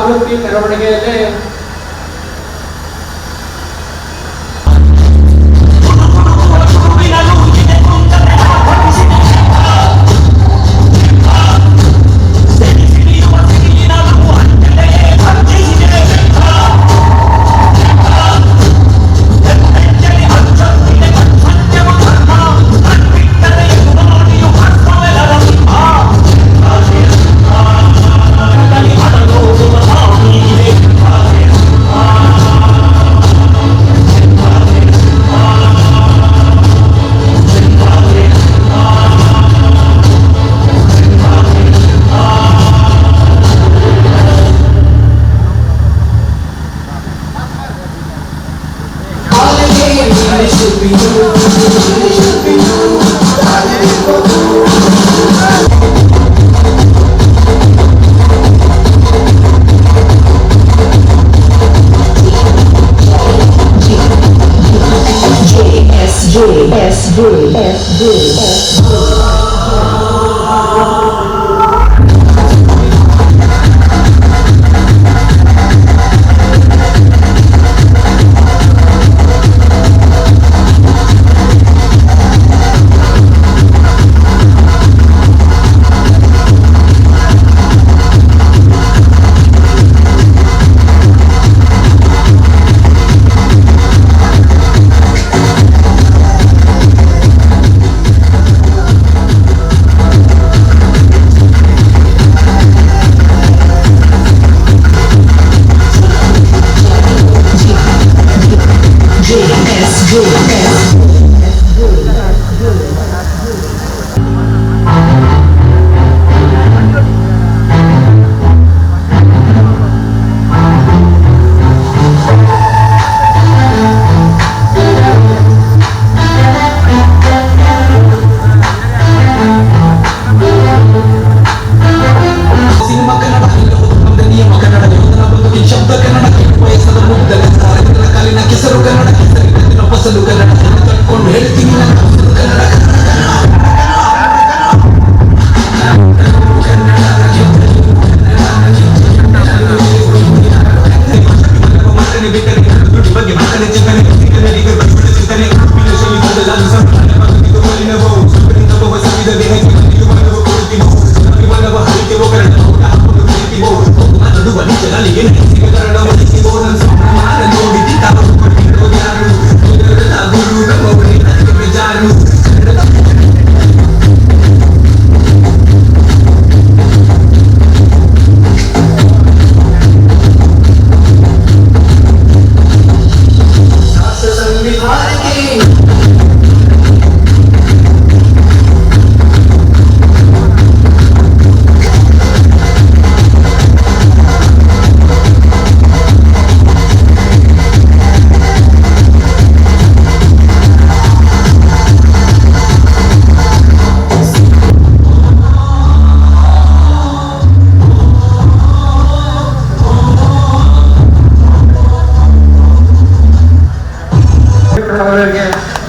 ಆವೃತ್ತಿ ಮೆರವಣಿಗೆಯಲ್ಲಿ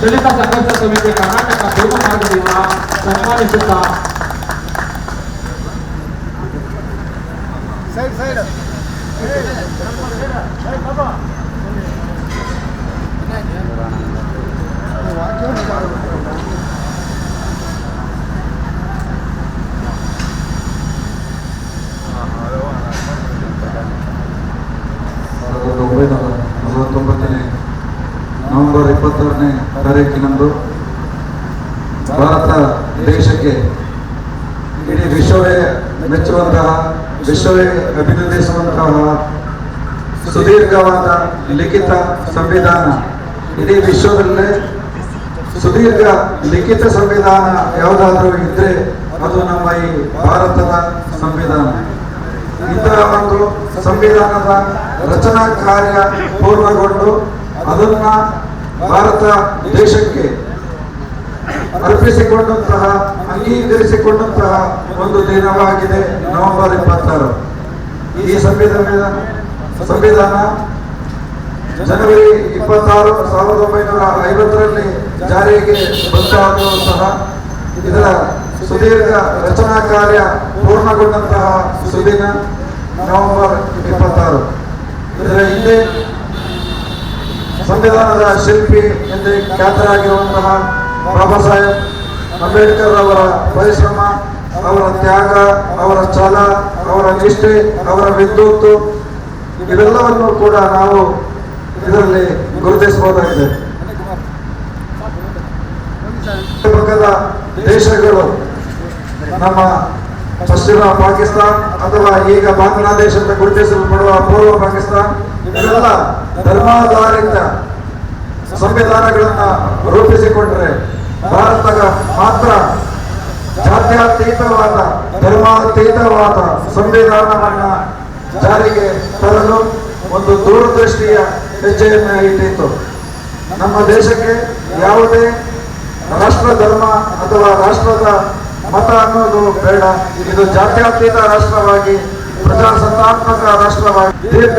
ದಲಿತ ಸಂಘರ್ಷ ಸಮಿತಿ ಕರ್ನಾಟಕ ಭೀಮ ಮಾರ್ಗದಿಂದ ಸನ್ಮಾನಿಸುತ್ತಾ ನವೆಂಬರ್ 26ನೇ ತಾರೀಕಿನಂದು ಭಾರತ ದೇಶಕ್ಕೆ ಇಡೀ ವಿಶ್ವವೇ ಮೆಚ್ಚುವಂತಹ ವಿಶ್ವವೇ ಅಭಿನಂದಿಸುವಂತಹ ಸುದೀರ್ಘವಾದ ಲಿಖಿತ ಸಂವಿಧಾನ, ಇಡೀ ವಿಶ್ವದಲ್ಲೇ ಸುದೀರ್ಘ ಲಿಖಿತ ಸಂವಿಧಾನ ಯಾವುದಾದ್ರೂ ಇದ್ರೆ ಅದು ನಮ್ಮ ಈ ಭಾರತದ ಸಂವಿಧಾನ. ಇಂತಹ ಒಂದು ಸಂವಿಧಾನದ ರಚನಾ ಕಾರ್ಯ ಪೂರ್ಣಗೊಂಡು ಅದನ್ನ ಭಾರತ ದೇಶಕ್ಕೆ ಅರ್ಪಿಸಿಕೊಂಡಂತಹ ಅಂಗೀಕರಿಸಿಕೊಂಡಂತಹ ಒಂದು ದಿನವಾಗಿದೆ ನವೆಂಬರ್ 26. ಈ ಸಂವಿಧಾನ ಜನವರಿ 26, 1950ರಲ್ಲಿ ಜಾರಿಗೆ ಬಂದಾದರೂ ಸಹ ಇದರ ಸುದೀರ್ಘ ರಚನಾ ಕಾರ್ಯ ಪೂರ್ಣಗೊಂಡಂತಹ ಸುದಿನ. ನವೆಂಬರ್ 26. ಇದರ ಹಿಂದೆ ಸಂವಿಧಾನದ ಶಿಲ್ಪಿ ಎಂದೇ ಖ್ಯಾತರಾಗಿರುವಂತಹ ಬಾಬಾ ಸಾಹೇಬ್ ಅಂಬೇಡ್ಕರ್ ಅವರ ಪರಿಶ್ರಮ, ಅವರ ತ್ಯಾಗ, ಅವರ ಛಲ, ಅವರ ನಿಷ್ಠೆ, ಅವರ ವಿದ್ಯುತ್ತು ಇವೆಲ್ಲವನ್ನು ಕೂಡ ನಾವು ಇದರಲ್ಲಿ ಗುರುತಿಸಬಹುದಾಗಿದೆ. ಪಕ್ಕದ ದೇಶಗಳು ನಮ್ಮ ಪಶ್ಚಿಮ ಪಾಕಿಸ್ತಾನ್ ಅಥವಾ ಈಗ ಬಾಂಗ್ಲಾದೇಶ ಅಂತ ಗುರುತಿಸಲ್ಪಡುವ ಪೂರ್ವ ಪಾಕಿಸ್ತಾನ್ ಇವೆಲ್ಲ ಧರ್ಮಾಧಾರಿತ ಸಂವಿಧಾನಗಳನ್ನ ರೂಪಿಸಿಕೊಂಡ್ರೆ ಭಾರತ ಮಾತ್ರ ಜಾತ್ಯತೀತವಾದ ಧರ್ಮಾತೀತವಾದ ಸಂವಿಧಾನವನ್ನ ಜಾರಿಗೆ ತರಲು ಒಂದು ದೂರದೃಷ್ಟಿಯ ಹೆಜ್ಜೆಯನ್ನು ಇಟ್ಟಿತ್ತು. ನಮ್ಮ ದೇಶಕ್ಕೆ ಯಾವುದೇ ರಾಷ್ಟ್ರ ಧರ್ಮ ಅಥವಾ ರಾಷ್ಟ್ರದ ಮತ ಅನ್ನೋದು ಬೇಡ. ಇದು ಜಾತ್ಯತೀತ ರಾಷ್ಟ್ರವಾಗಿ, ಪ್ರಜಾಸತ್ತಾತ್ಮಕ ರಾಷ್ಟ್ರವಾಗಿ ದೀರ್ಘ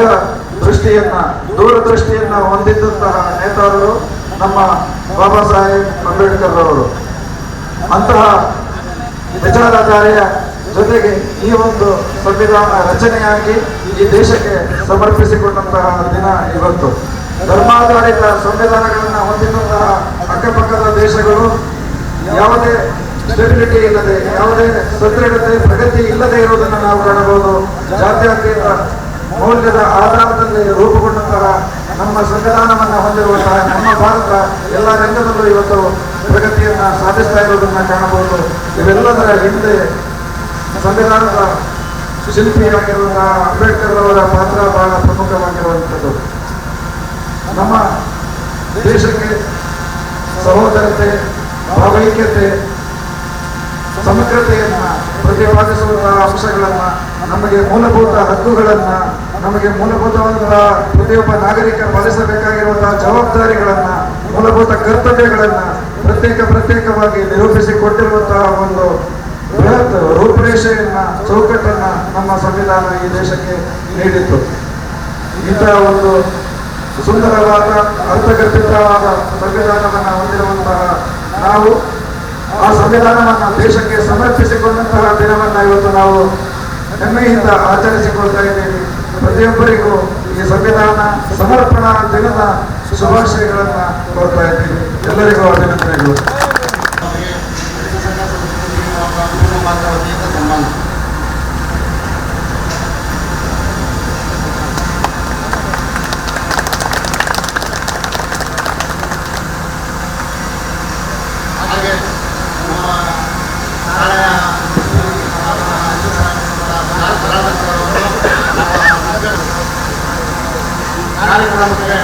ದೃಷ್ಟಿಯನ್ನ, ದೂರದೃಷ್ಟಿಯನ್ನ ಹೊಂದಿದ್ದಂತಹ ನೇತಾರರು ನಮ್ಮ ಬಾಬಾ ಸಾಹೇಬ್ ಅಂಬೇಡ್ಕರ್ ಅವರು. ಅಂತಹ ವಿಚಾರಧಾರೆಯ ಜೊತೆಗೆ ಈ ಒಂದು ಸಂವಿಧಾನ ರಚನೆಯಾಗಿ ಈ ದೇಶಕ್ಕೆ ಸಮರ್ಪಿಸಿಕೊಂಡಂತಹ ದಿನ ಇವತ್ತು. ಧರ್ಮಾಧಾರಿತ ಸಂವಿಧಾನಗಳನ್ನು ಹೊಂದಿದಂತಹ ಅಕ್ಕಪಕ್ಕದ ದೇಶಗಳು ಯಾವುದೇ ಸ್ಟೆಬಿಲಿಟಿ ಇಲ್ಲದೆ, ಯಾವುದೇ ಸದೃಢತೆ, ಪ್ರಗತಿ ಇಲ್ಲದೆ ಇರುವುದನ್ನು ನಾವು ಕಾಣಬಹುದು. ಜಾತ್ಯತೀತ ಮೌಲ್ಯದ ಆಧಾರದಲ್ಲಿ ರೂಪುಗೊಂಡಂತಹ ನಮ್ಮ ಸಂವಿಧಾನವನ್ನು ಹೊಂದಿರುವಂತಹ ನಮ್ಮ ಭಾರತ ಎಲ್ಲ ರಂಗದಲ್ಲೂ ಇವತ್ತು ಪ್ರಗತಿಯನ್ನ ಸಾಧಿಸ್ತಾ ಇರುವುದನ್ನು ಕಾಣಬಹುದು. ಇವೆಲ್ಲದರ ಹಿಂದೆ ಸಂವಿಧಾನದ ಶಿಲ್ಪಿಯಾಗಿರುವಂತಹ ಅಂಬೇಡ್ಕರ್ ಅವರ ಪಾತ್ರ ಬಹಳ ಪ್ರಮುಖವಾಗಿರುವಂಥದ್ದು. ನಮ್ಮ ದೇಶಕ್ಕೆ ಸಹೋದರತೆ, ಭಾವೈಕ್ಯತೆ, ಸಮಗ್ರತೆಯನ್ನ ಪ್ರತಿಪಾದಿಸುವಂತಹ ಅಂಶಗಳನ್ನ, ನಮಗೆ ಮೂಲಭೂತ ಹಕ್ಕುಗಳನ್ನ, ನಮಗೆ ಮೂಲಭೂತವಾದಂತಹ ಪ್ರತಿಯೊಬ್ಬ ನಾಗರಿಕ ಪಾಲಿಸಬೇಕಾಗಿರುವಂತಹ ಜವಾಬ್ದಾರಿಗಳನ್ನ, ಮೂಲಭೂತ ಕರ್ತವ್ಯಗಳನ್ನ ಪ್ರತ್ಯೇಕವಾಗಿ ನಿರೂಪಿಸಿಕೊಟ್ಟಿರುವಂತಹ ಒಂದು ಬೃಹತ್ ರೂಪರೇಷೆಯನ್ನ, ಚೌಕಟ್ಟನ್ನ ನಮ್ಮ ಸಂವಿಧಾನ ಈ ದೇಶಕ್ಕೆ ನೀಡಿತ್ತು. ಇಂತಹ ಒಂದು ಸುಂದರವಾದ, ಅರ್ಥಗರ್ಭಿತವಾದ ಸಂವಿಧಾನವನ್ನು ಹೊಂದಿರುವಂತಹ ನಾವು ಆ ಸಂವಿಧಾನವನ್ನು ದೇಶಕ್ಕೆ ಸಮರ್ಪಿಸಿಕೊಂಡಂತಹ ದಿನವನ್ನ ಇವತ್ತು ನಾವು ಹೆಮ್ಮೆಯಿಂದ ಆಚರಿಸಿಕೊಳ್ತಾ ಇದ್ದೇವೆ. ಪ್ರತಿಯೊಬ್ಬರಿಗೂ ಈ ಸಂವಿಧಾನ ಸಮರ್ಪಣಾ ದಿನದ ಶುಭಾಶಯಗಳನ್ನ ಕೋರ್ತಾ ಇದ್ದೀವಿ. ಎಲ್ಲರಿಗೂ ಅಭಿನಂದನೆಗಳು. ಕಾರ್ಯಕ್ರಮಕ್ಕೆ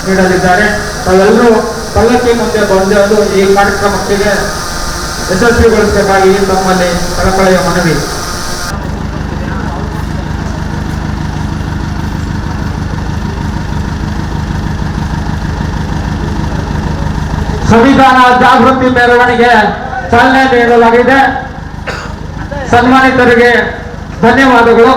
ನೀಡಲಿದ್ದಾರೆ. ತಾವೆಲ್ಲರೂ ಪಲ್ಲಕ್ಕಿ ಮುಂದೆ ಬಂದು ಈ ಕಾರ್ಯಕ್ರಮಕ್ಕೆ ಯಶಸ್ವಿಗೊಳಿಸಬೇಕಾಗಿ ತಮ್ಮಲ್ಲಿ ಕಳಕಳಿಯ ಮನವಿ. ಸಂವಿಧಾನ ಜಾಗೃತಿ ಮೆರವಣಿಗೆ ಚಾಲನೆ ನೀಡಲಾಗಿದೆ. ಸನ್ಮಾನಿತರಿಗೆ ಧನ್ಯವಾದಗಳು.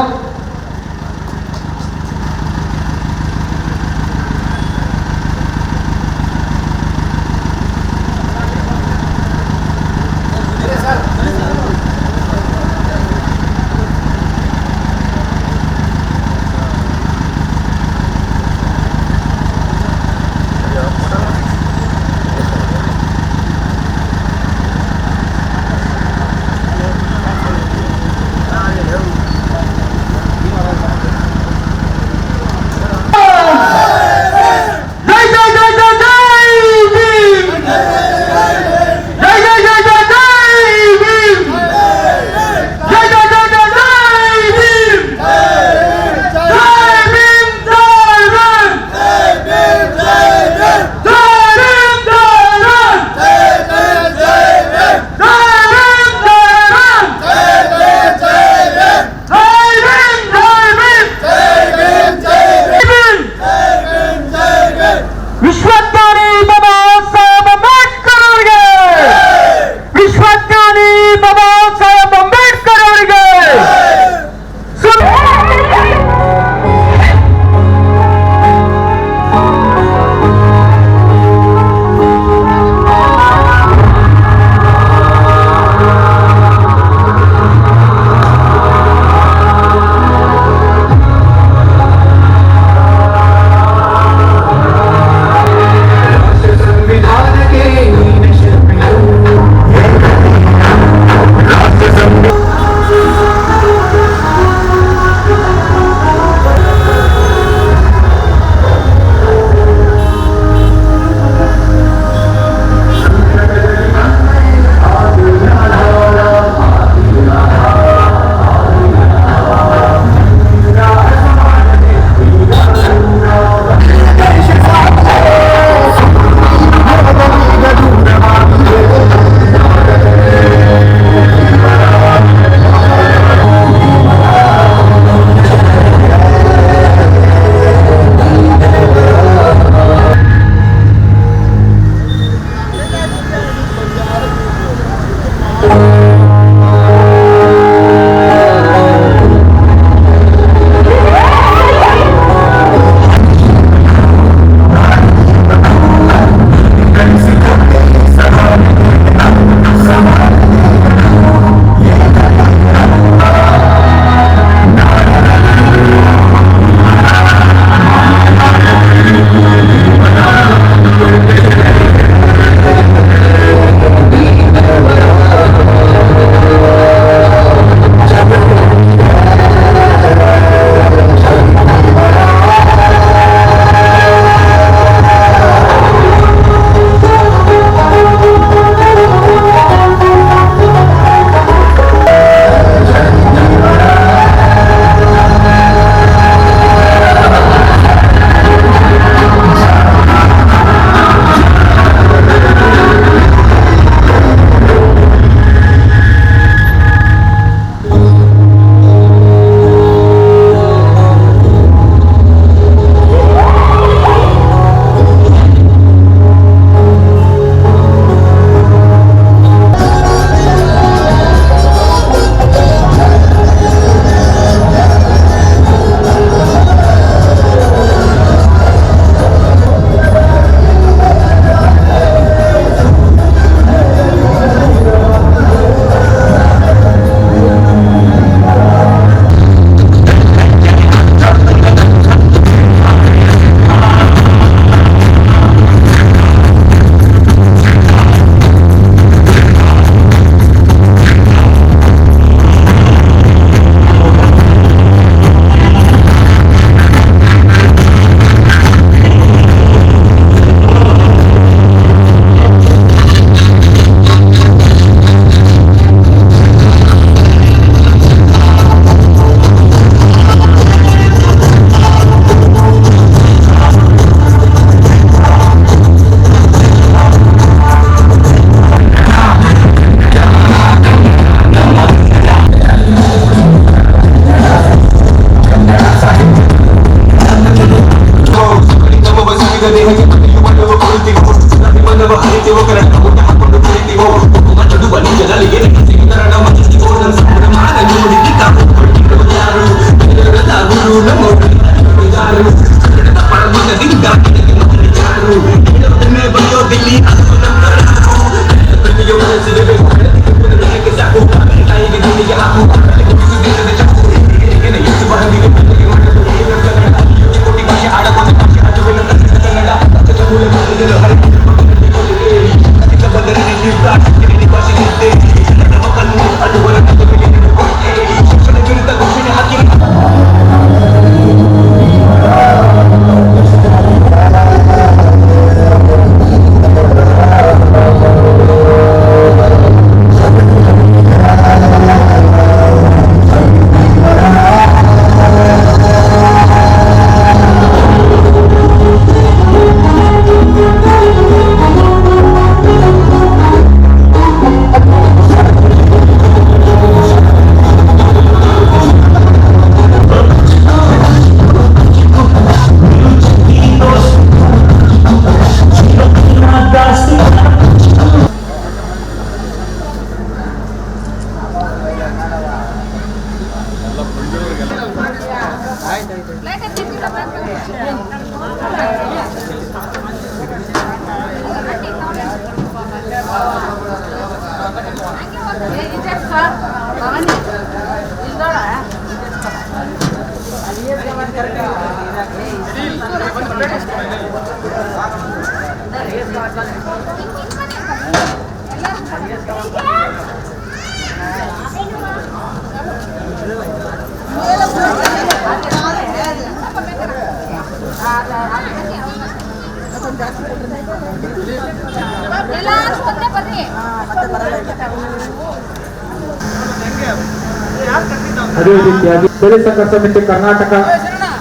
ಅದೇ ರೀತಿಯಾಗಿ ಬೆಳೆ ಸಂಘ ಸಮಿತಿ ಕರ್ನಾಟಕ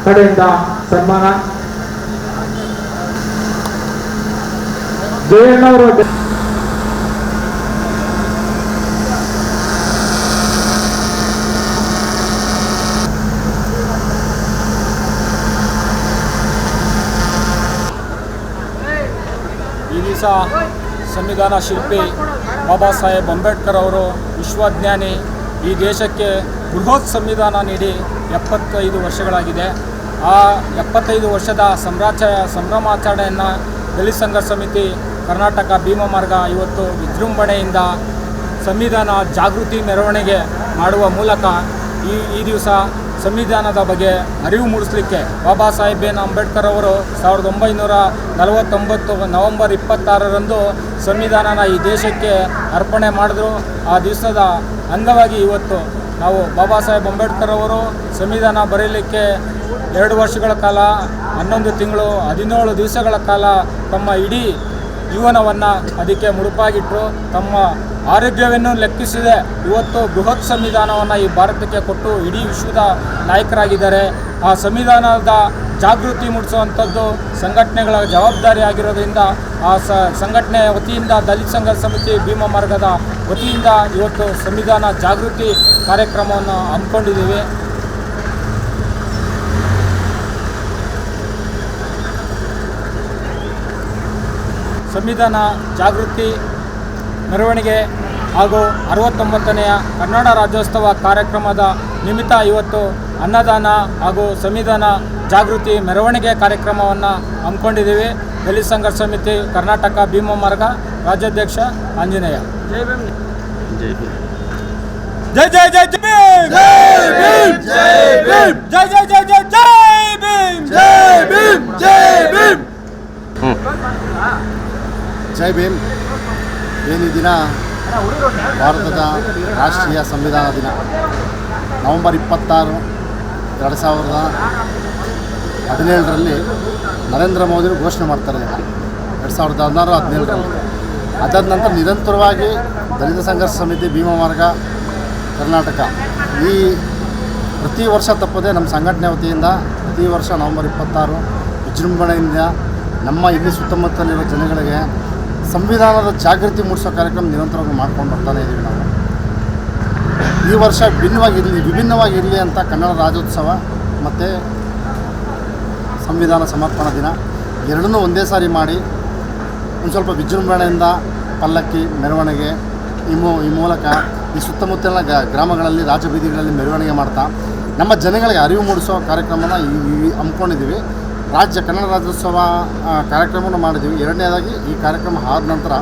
ಕಡೆಯಿಂದ ಸನ್ಮಾನ ಜಯಣ್ಣವರು ಈ ದಿವಸ ಸಂವಿಧಾನ ಶಿಲ್ಪಿ ಬಾಬಾ ಸಾಹೇಬ್ ಅಂಬೇಡ್ಕರ್ ಅವರು ವಿಶ್ವಜ್ಞಾನಿ, ಈ ದೇಶಕ್ಕೆ ಬೃಹತ್ ಸಂವಿಧಾನ ನೀಡಿ 75 ವರ್ಷಗಳಾಗಿದೆ. ಆ 75 ವರ್ಷದ ಸಂಭ್ರಮಾಚರಣೆಯನ್ನು ದಲಿತ ಸಂಘರ್ಷ ಸಮಿತಿ ಕರ್ನಾಟಕ ಭೀಮ ಮಾರ್ಗ ಇವತ್ತು ವಿಜೃಂಭಣೆಯಿಂದ ಸಂವಿಧಾನ ಜಾಗೃತಿ ಮೆರವಣಿಗೆ ಮಾಡುವ ಮೂಲಕ ಈ ದಿವಸ ಸಂವಿಧಾನದ ಬಗ್ಗೆ ಅರಿವು ಮೂಡಿಸಲಿಕ್ಕೆ ಬಾಬಾ ಸಾಹೇಬ್ ಅಂಬೇಡ್ಕರ್ ಅವರು 1949 ನವೆಂಬರ್ 26ರಂದು ಸಂವಿಧಾನನ ಈ ದೇಶಕ್ಕೆ ಅರ್ಪಣೆ ಮಾಡಿದ್ರು. ಆ ದಿವಸದ ಅಂಗವಾಗಿ ಇವತ್ತು ನಾವು ಬಾಬಾ ಸಾಹೇಬ್ ಅಂಬೇಡ್ಕರ್ ಅವರು ಸಂವಿಧಾನ ಬರೆಯಲಿಕ್ಕೆ 2 ವರ್ಷಗಳ ಕಾಲ 11 ತಿಂಗಳು 17 ದಿವಸಗಳ ಕಾಲ ತಮ್ಮ ಇಡೀ ಜೀವನವನ್ನು ಅದಕ್ಕೆ ಮುಡುಪಾಗಿಟ್ಟರು. ತಮ್ಮ ಆರೋಗ್ಯವನ್ನು ಲೆಕ್ಕಿಸದೆ ಇವತ್ತು ಬೃಹತ್ ಸಂವಿಧಾನವನ್ನು ಈ ಭಾರತಕ್ಕೆ ಕೊಟ್ಟು ಇಡೀ ವಿಶ್ವದ ನಾಯಕರಾಗಿದ್ದಾರೆ. ಆ ಸಂವಿಧಾನದ ಜಾಗೃತಿ ಮೂಡಿಸುವಂಥದ್ದು ಸಂಘಟನೆಗಳ ಜವಾಬ್ದಾರಿ ಆಗಿರೋದ್ರಿಂದ ಆ ಸಂಘಟನೆಯ ವತಿಯಿಂದ ದಲಿತ ಸಂಘರ್ಷ ಸಮಿತಿ ಭೀಮ ಮಾರ್ಗದ ವತಿಯಿಂದ ಇವತ್ತು ಸಂವಿಧಾನ ಜಾಗೃತಿ ಕಾರ್ಯಕ್ರಮವನ್ನು ಹಮ್ಮಿಕೊಂಡಿದ್ದೀವಿ. ಸಂವಿಧಾನ ಜಾಗೃತಿ ಮೆರವಣಿಗೆ ಹಾಗೂ 69ನೆಯ ಕನ್ನಡ ರಾಜ್ಯೋತ್ಸವ ಕಾರ್ಯಕ್ರಮದ ನಿಮಿತ್ತ ಇವತ್ತು ಅನ್ನದಾನ ಹಾಗೂ ಸಂವಿಧಾನ ಜಾಗೃತಿ ಮೆರವಣಿಗೆ ಕಾರ್ಯಕ್ರಮವನ್ನು ಹಮ್ಮಿಕೊಂಡಿದ್ದೀವಿ. ದಲಿತ ಸಂಘರ್ಷ ಸಮಿತಿ ಕರ್ನಾಟಕ ಭೀಮ ಮಾರ್ಗ ರಾಜ್ಯಾಧ್ಯಕ್ಷ ಆಂಜನೇಯ. ಜೈ ಭೀಮ್. ಜೈ ಜೈ ಜೈ ಜೈ ಭೀಮ್. ಜೈ ಭೀಮ್. ಜೈ ಜೈ ಜೈ ಜೈ ಜೈ ಭೀಮ್. ಜೈ ಭೀಮ್. ಜೈ ಭೀಮ್. ಜೈ ಭೀಮ್. ಏನು ಈ ದಿನ ಭಾರತದ ರಾಷ್ಟ್ರೀಯ ಸಂವಿಧಾನ ದಿನ ನವೆಂಬರ್ 26, 2017ರಲ್ಲಿ ನರೇಂದ್ರ ಮೋದಿ ಘೋಷಣೆ ಮಾಡ್ತಾರೆ. 2016-17ರಲ್ಲಿ ಅದಾದ ನಂತರ ನಿರಂತರವಾಗಿ ದಲಿತ ಸಂಘರ್ಷ ಸಮಿತಿ ಭೀಮ ಮಾರ್ಗ ಕರ್ನಾಟಕ ಈ ಪ್ರತಿ ವರ್ಷ ತಪ್ಪದೆ ನಮ್ಮ ಸಂಘಟನೆ ವತಿಯಿಂದ ಪ್ರತಿ ವರ್ಷ ನವೆಂಬರ್ 26 ವಿಜೃಂಭಣೆಯಿಂದ ನಮ್ಮ ಇಲ್ಲಿ ಸುತ್ತಮುತ್ತಲಿರುವ ಜನಗಳಿಗೆ ಸಂವಿಧಾನದ ಜಾಗೃತಿ ಮೂಡಿಸೋ ಕಾರ್ಯಕ್ರಮ ನಿರಂತರವಾಗಿ ಮಾಡ್ಕೊಂಡು ಬರ್ತಾನೆ ಇದ್ದೀವಿ ನಾವು. ಈ ವರ್ಷ ವಿಭಿನ್ನವಾಗಿರಲಿ ಅಂತ ಕನ್ನಡ ರಾಜ್ಯೋತ್ಸವ ಮತ್ತು ಸಂವಿಧಾನ ಸಮರ್ಪಣಾ ದಿನ ಎರಡನ್ನೂ ಒಂದೇ ಸಾರಿ ಮಾಡಿ ಒಂದು ಸ್ವಲ್ಪ ವಿಜೃಂಭಣೆಯಿಂದ ಪಲ್ಲಕ್ಕಿ ಮೆರವಣಿಗೆ ಈ ಮೂಲಕ ಈ ಸುತ್ತಮುತ್ತಲಿನ ಗ್ರಾಮಗಳಲ್ಲಿ ರಾಜಬೀದಿಗಳಲ್ಲಿ ಮೆರವಣಿಗೆ ಮಾಡ್ತಾ ನಮ್ಮ ಜನಗಳಿಗೆ ಅರಿವು ಮೂಡಿಸೋ ಕಾರ್ಯಕ್ರಮನ ಹಮ್ಮಿಕೊಂಡಿದ್ದೀವಿ. ಕನ್ನಡ ರಾಜ್ಯೋತ್ಸವ ಕಾರ್ಯಕ್ರಮವನ್ನು ಮಾಡಿದ್ದೀವಿ. ಎರಡನೇದಾಗಿ ಈ ಕಾರ್ಯಕ್ರಮ ಆದ ನಂತರ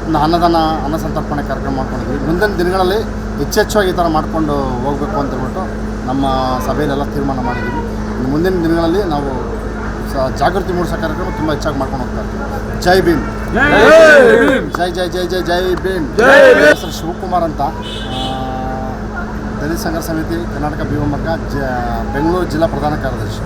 ಒಂದು ಅನ್ನ ಸಂತರ್ಪಣೆ ಕಾರ್ಯಕ್ರಮ ಮಾಡ್ಕೊಂಡಿದ್ವಿ. ಮುಂದಿನ ದಿನಗಳಲ್ಲಿ ಹೆಚ್ಚೆಚ್ಚಾಗಿ ಈ ಥರ ಮಾಡ್ಕೊಂಡು ಹೋಗಬೇಕು ಅಂತ ಹೇಳ್ಬಿಟ್ಟು ನಮ್ಮ ಸಭೆಯಲ್ಲೆಲ್ಲ ತೀರ್ಮಾನ ಮಾಡಿದ್ದೀವಿ. ಮುಂದಿನ ದಿನಗಳಲ್ಲಿ ನಾವು ಜಾಗೃತಿ ಮೂಡಿಸೋ ಕಾರ್ಯಕ್ರಮ ತುಂಬ ಹೆಚ್ಚಾಗಿ ಮಾಡ್ಕೊಂಡು ಹೋಗ್ತಾ ಇರ್ತೀವಿ. ಜೈ ಭೀಮ್. ಜೈ ಜೈ ಜೈ ಜೈ ಜೈ ಭೀಮ್. ಹೆಸರು ಶಿವಕುಮಾರ್ ಅಂತ, ದಲಿತ ಸಂಘರ್ಷ ಸಮಿತಿ ಕರ್ನಾಟಕ ಭೀಮ ಮಾರ್ಗ ಬೆಂಗಳೂರು ಜಿಲ್ಲಾ ಪ್ರಧಾನ ಕಾರ್ಯದರ್ಶಿ.